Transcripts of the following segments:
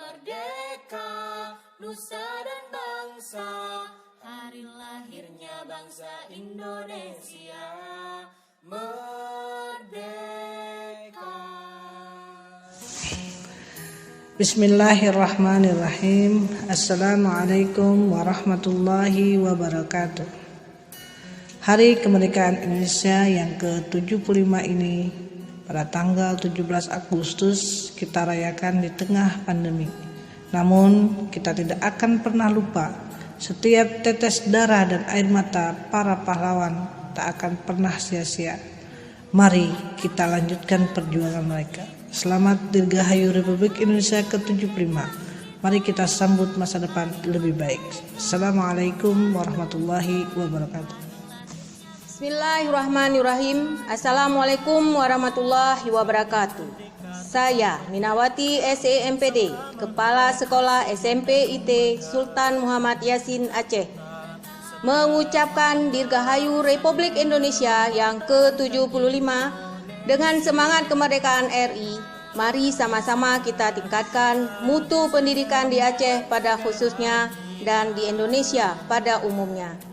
Merdeka, nusa dan bangsa, hari lahirnya bangsa Indonesia. Merdeka. Bismillahirrahmanirrahim. Assalamualaikum warahmatullahi wabarakatuh. Hari Kemerdekaan Indonesia yang ke-75 ini pada tanggal 17 Agustus kita rayakan di tengah pandemi. Namun kita tidak akan pernah lupa setiap tetes darah dan air mata para pahlawan tak akan pernah sia-sia. Mari kita lanjutkan perjuangan mereka. Selamat Dirgahayu Republik Indonesia ke-75. Mari kita sambut masa depan lebih baik. Assalamualaikum warahmatullahi wabarakatuh. Bismillahirrahmanirrahim. Assalamualaikum warahmatullahi wabarakatuh. Saya Minawati SEMPD, Kepala Sekolah SMP IT Sultan Muhammad Yasin Aceh, mengucapkan Dirgahayu Republik Indonesia yang ke-75 dengan semangat kemerdekaan RI. Mari sama-sama kita tingkatkan mutu pendidikan di Aceh pada khususnya dan di Indonesia pada umumnya.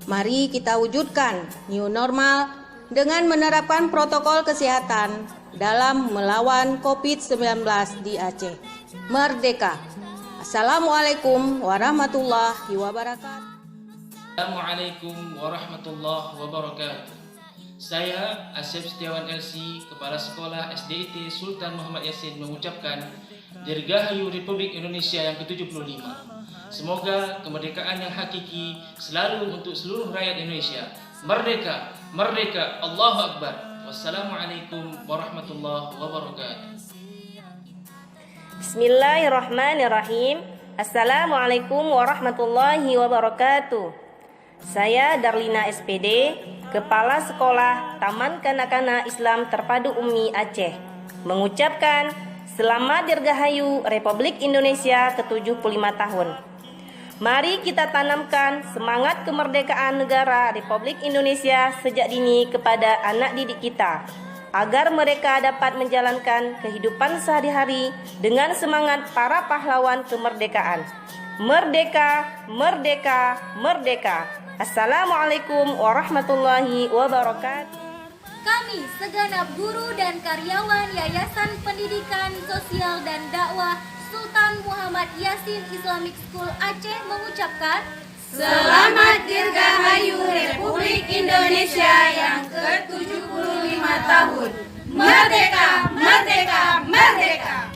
Mari kita wujudkan new normal dengan menerapkan protokol kesehatan dalam melawan COVID-19 di Aceh. Merdeka. Assalamualaikum warahmatullahi wabarakatuh. Assalamualaikum warahmatullahi wabarakatuh. Saya Asep Setiawan LC, Kepala Sekolah SDIT Sultan Muhammad Yasin mengucapkan Dirgahayu Republik Indonesia yang ke-75. Semoga kemerdekaan yang hakiki selalu untuk seluruh rakyat Indonesia. Merdeka, merdeka, Allahu Akbar. Wassalamualaikum warahmatullahi wabarakatuh. Bismillahirrahmanirrahim. Assalamualaikum warahmatullahi wabarakatuh. Saya Darlina SPD, Kepala Sekolah Taman Kanak-kanak Islam Terpadu Umi Aceh, mengucapkan Selamat Dirgahayu Republik Indonesia ke-75 tahun. Mari kita tanamkan semangat kemerdekaan negara Republik Indonesia sejak dini kepada anak didik kita, agar mereka dapat menjalankan kehidupan sehari-hari dengan semangat para pahlawan kemerdekaan. Merdeka, merdeka, merdeka. Assalamualaikum warahmatullahi wabarakatuh. Kami segenap guru dan karyawan Yayasan Pendidikan Sosial dan Dakwah Sultan Muhammad Yasin Islamic School Aceh mengucapkan Selamat Dirgahayu Republik Indonesia yang ke-75 tahun. Merdeka, merdeka, merdeka.